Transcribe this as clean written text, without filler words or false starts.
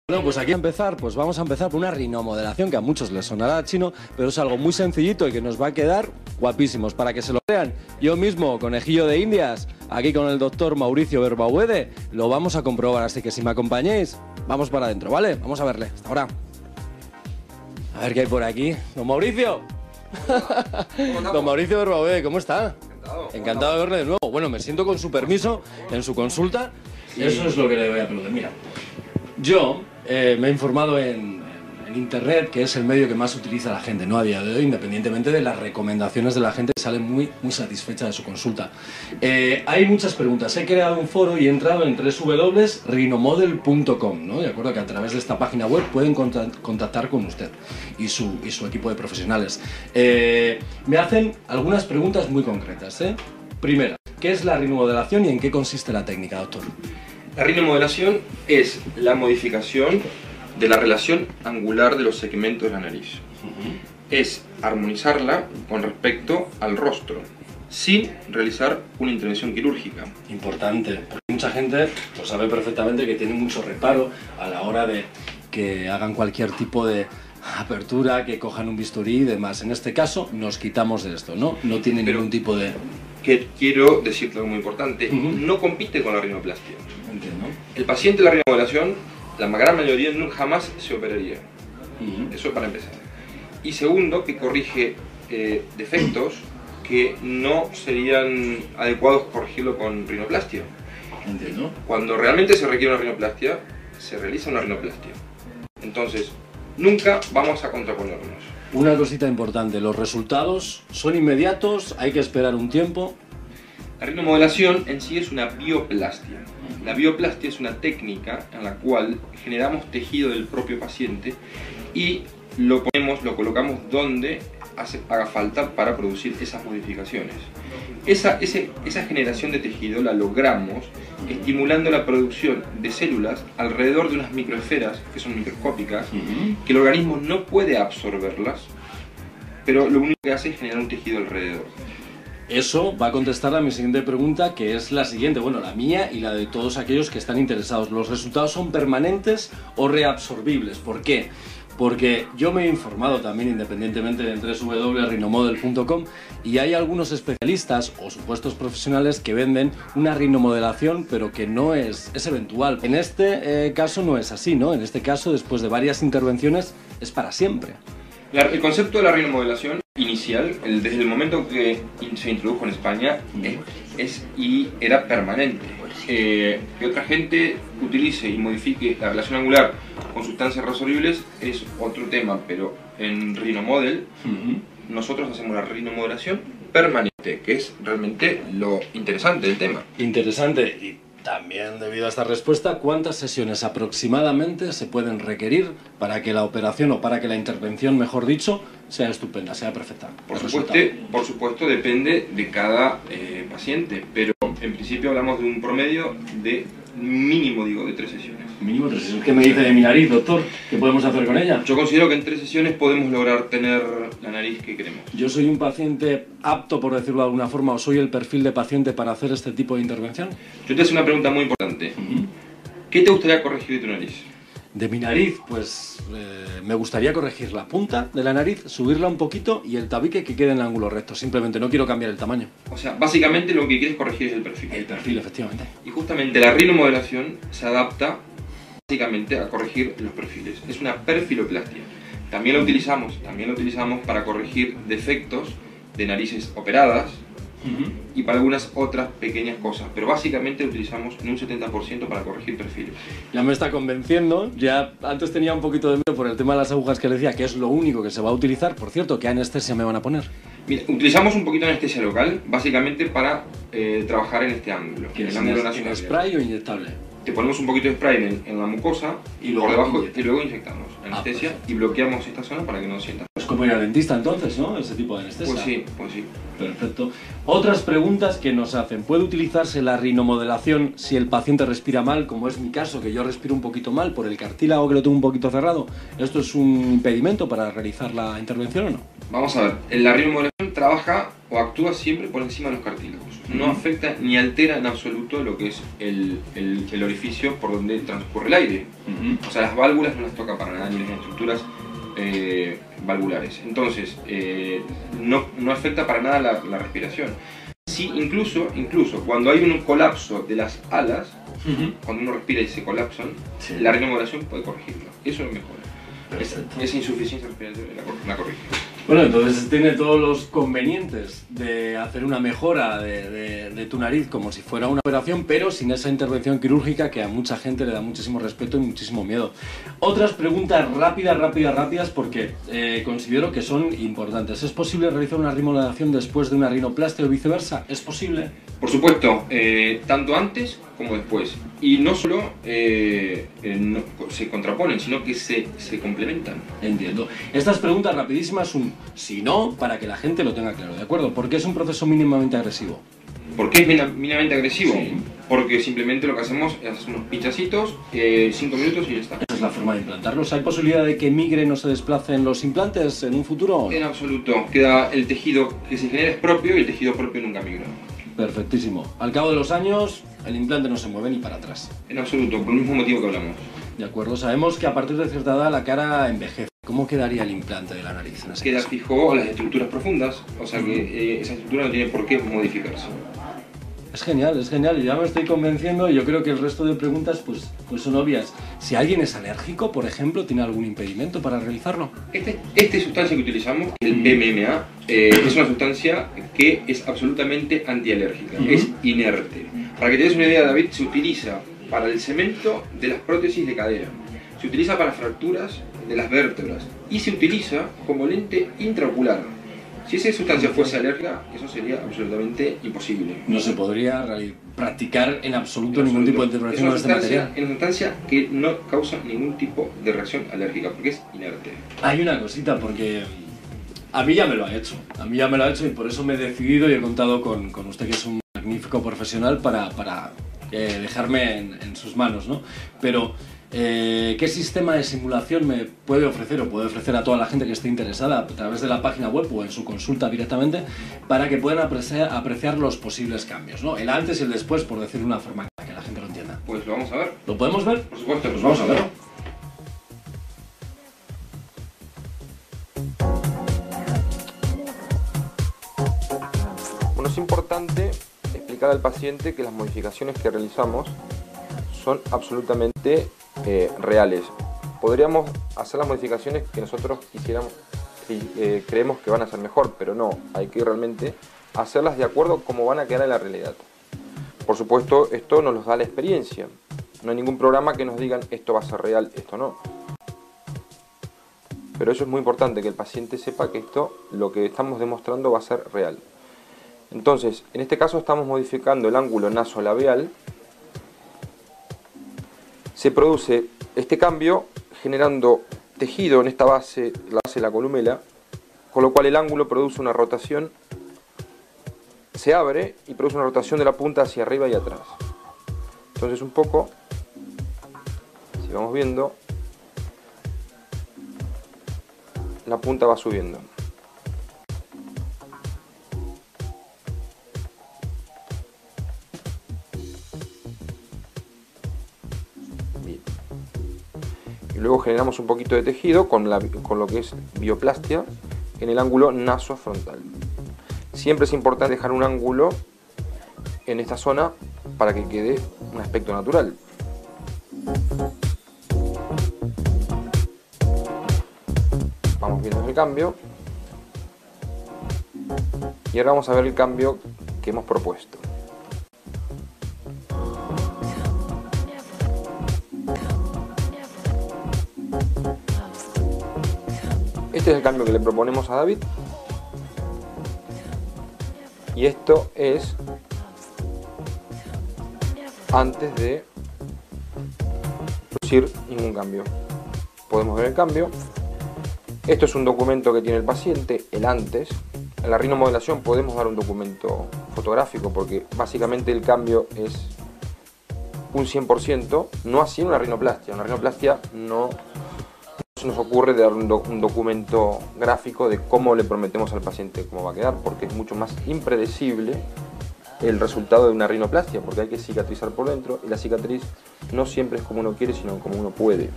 Bueno, pues aquí pues vamos a empezar por una rinomodelación que a muchos les sonará chino, pero es algo muy sencillito y que nos va a quedar guapísimos. Para que se lo vean, yo mismo, conejillo de Indias, aquí con el doctor Mauricio Berbahuede, lo vamos a comprobar. Así que si me acompañáis, vamos para adentro, ¿vale? Vamos a verle. Hasta ahora. A ver qué hay por aquí. ¡Don Mauricio! Don Mauricio Berbahuede, ¿cómo está? Encantado de verle de nuevo. Bueno, me siento con su permiso en su consulta y eso es lo que le voy a preguntar. Mira, yo me he informado en internet, que es el medio que más utiliza la gente, ¿no? A día de hoy, independientemente de las recomendaciones de la gente, sale muy satisfecha de su consulta. Hay muchas preguntas. He creado un foro y he entrado en www.rinomodel.com, ¿no? De acuerdo que a través de esta página web pueden contactar con usted y su equipo de profesionales. Me hacen algunas preguntas muy concretas, ¿eh? Primera, ¿qué es la rinomodelación y en qué consiste la técnica, doctor? La rinomodelación es la modificación de la relación angular de los segmentos de la nariz. Es armonizarla con respecto al rostro, sin realizar una intervención quirúrgica. Importante, porque mucha gente lo sabe perfectamente que tiene mucho reparo a la hora de que hagan cualquier tipo de apertura, que cojan un bisturí y demás. En este caso nos quitamos de esto, ¿no? No tiene ningún tipo de... Que quiero decirte algo muy importante, no compite con la rinoplastia. Entiendo. El paciente de la rinomodelación, la gran mayoría, jamás se operaría. Eso para empezar. Y segundo, que corrige defectos que no serían adecuados corregirlo con rinoplastia. Entiendo. Cuando realmente se requiere una rinoplastia, se realiza una rinoplastia. Entonces, nunca vamos a contraponernos. Una cosita importante, los resultados son inmediatos, hay que esperar un tiempo. La rinomodelación en sí es una bioplastia. La bioplastia es una técnica en la cual generamos tejido del propio paciente y lo colocamos donde haga falta para producir esas modificaciones. Esa generación de tejido la logramos estimulando la producción de células alrededor de unas microesferas que son microscópicas, que el organismo no puede absorberlas, pero lo único que hace es generar un tejido alrededor. Eso va a contestar a mi siguiente pregunta, que es la siguiente, bueno, la mía y la de todos aquellos que están interesados. ¿Los resultados son permanentes o reabsorbibles? ¿Por qué? Porque yo me he informado también independientemente de www.rinomodel.com y hay algunos especialistas o supuestos profesionales que venden una rinomodelación pero que no es eventual. En este caso no es así, ¿no? En este caso, después de varias intervenciones, es para siempre. El concepto de la rinomodelación inicial, desde el momento que se introdujo en España, era permanente. Que otra gente utilice y modifique la relación angular con sustancias resolubles es otro tema, pero en Rinomodel nosotros hacemos la rinomodelación permanente, que es realmente lo interesante del tema. Interesante, y también debido a esta respuesta, ¿cuántas sesiones aproximadamente se pueden requerir para que la operación o para que la intervención, mejor dicho, sea estupenda, sea perfecta? Por supuesto, depende de cada paciente, pero en principio hablamos de un promedio de mínimo, de 3 sesiones. Mínimo 3 sesiones. ¿Qué me dice de mi nariz, doctor? ¿Qué podemos hacer con ella? Yo considero que en 3 sesiones podemos lograr tener la nariz que queremos. ¿Yo soy un paciente apto, por decirlo de alguna forma, o soy el perfil de paciente para hacer este tipo de intervención? Yo te hago una pregunta muy importante. ¿Qué te gustaría corregir de tu nariz? De mi nariz, pues me gustaría corregir la punta de la nariz, subirla un poquito y el tabique que quede en el ángulo recto. Simplemente no quiero cambiar el tamaño. O sea, básicamente lo que quieres corregir es el perfil. El perfil, efectivamente. Y justamente la rinomodelación se adapta básicamente a corregir los perfiles. Es una perfiloplastia. También la utilizamos para corregir defectos de narices operadas y para algunas otras pequeñas cosas, pero básicamente lo utilizamos en un 70% para corregir perfiles. Ya me está convenciendo, ya antes tenía un poquito de miedo por el tema de las agujas que le decía, que es lo único que se va a utilizar. Por cierto, ¿qué anestesia me van a poner? Mira, utilizamos un poquito de anestesia local, básicamente para trabajar en este ángulo. ¿Qué es en spray o inyectable? Te ponemos un poquito de spray en la mucosa y luego por debajo y luego inyectamos anestesia y bloqueamos esta zona para que no sientas. Es como ir al dentista entonces, ¿no? Ese tipo de anestesia. Pues sí. Perfecto. Otras preguntas que nos hacen. ¿Puede utilizarse la rinomodelación si el paciente respira mal, como es mi caso, que yo respiro un poquito mal por el cartílago que lo tengo un poquito cerrado? ¿Esto es un impedimento para realizar la intervención o no? Vamos a ver. La rinomodelación trabaja o actúa siempre por encima de los cartílagos. no afecta ni altera en absoluto lo que es el orificio por donde transcurre el aire. O sea, las válvulas no las toca para nada, ni las estructuras valvulares. Entonces, no afecta para nada la respiración. Sí, incluso cuando hay un colapso de las alas, cuando uno respira y se colapsan, la rinomodulación puede corregirlo. Eso lo mejora. Esa insuficiencia respiratoria la corrige. Bueno, entonces tiene todos los convenientes de hacer una mejora de tu nariz como si fuera una operación, pero sin esa intervención quirúrgica que a mucha gente le da muchísimo respeto y muchísimo miedo. Otras preguntas rápidas, porque considero que son importantes. ¿Es posible realizar una remodelación después de una rinoplastia o viceversa? ¿Es posible? Por supuesto, tanto antes como después. Y no solo se contraponen, sino que se complementan. Entiendo. Estas preguntas rapidísimas son si no, para que la gente lo tenga claro, ¿de acuerdo? ¿Por qué es un proceso mínimamente agresivo? ¿Por qué es mínimamente agresivo? Sí. Porque simplemente lo que hacemos es hacer unos pinchacitos, 5 minutos y ya está. Esa es la forma de implantarlos. ¿Hay posibilidad de que migren o se desplacen los implantes en un futuro? En absoluto. Queda el tejido que se genera es propio y el tejido propio nunca migra. Perfectísimo. Al cabo de los años, el implante no se mueve ni para atrás. En absoluto, por el mismo motivo que hablamos. De acuerdo. Sabemos que a partir de cierta edad la cara envejece. ¿Cómo quedaría el implante de la nariz en ese Queda caso? fijo a las estructuras profundas, o sea que esa estructura no tiene por qué modificarse. Es genial, y ya me estoy convenciendo y yo creo que el resto de preguntas pues son obvias. Si alguien es alérgico, por ejemplo, ¿tiene algún impedimento para realizarlo? Esta sustancia que utilizamos, el PMMA, es una sustancia que es absolutamente antialérgica, es inerte. Para que te des una idea, David, se utiliza para el cemento de las prótesis de cadera, se utiliza para fracturas de las vértebras y se utiliza como lente intraocular. Si esa sustancia fuese alérgica, eso sería absolutamente imposible. No se podría practicar en absoluto ningún tipo de intervención con este material. Es una sustancia que no causa ningún tipo de reacción alérgica, porque es inerte. Hay una cosita, porque a mí ya me lo ha hecho. Y por eso me he decidido y he contado con usted, que es un magnífico profesional, para dejarme en sus manos, ¿no? Pero ¿qué sistema de simulación me puede ofrecer o puede ofrecer a toda la gente que esté interesada a través de la página web o en su consulta directamente, para que puedan apreciar los posibles cambios, ¿no? El antes y el después, por decir de una forma para que la gente lo entienda? Pues lo vamos a ver. ¿Lo podemos ver? Por supuesto, pues vamos a verlo. Bueno, es importante explicar al paciente que las modificaciones que realizamos son absolutamente reales. Podríamos hacer las modificaciones que nosotros quisiéramos, creemos que van a ser mejor, pero no, hay que realmente hacerlas de acuerdo a cómo van a quedar en la realidad. Por supuesto, esto nos lo da la experiencia. No hay ningún programa que nos digan esto va a ser real, esto no. Pero eso es muy importante, que el paciente sepa que esto, lo que estamos demostrando, va a ser real. Entonces, en este caso estamos modificando el ángulo nasolabial. Se produce este cambio generando tejido en esta base, la base de la columela, con lo cual el ángulo produce una rotación, se abre y produce una rotación de la punta hacia arriba y atrás. Entonces un poco, si vamos viendo, la punta va subiendo. Y luego generamos un poquito de tejido con lo que es bioplastia en el ángulo nasofrontal. Siempre es importante dejar un ángulo en esta zona para que quede un aspecto natural. Vamos viendo el cambio. Y ahora vamos a ver el cambio que hemos propuesto. Este es el cambio que le proponemos a David. Y esto es antes de producir ningún cambio. Podemos ver el cambio. Esto es un documento que tiene el paciente, el antes. En la rinomodelación podemos dar un documento fotográfico porque básicamente el cambio es un 100%, no así en una rinoplastia. En una rinoplastia no se nos ocurre dar un documento gráfico de cómo le prometemos al paciente cómo va a quedar, porque es mucho más impredecible el resultado de una rinoplastia, porque hay que cicatrizar por dentro y la cicatriz no siempre es como uno quiere, sino como uno puede.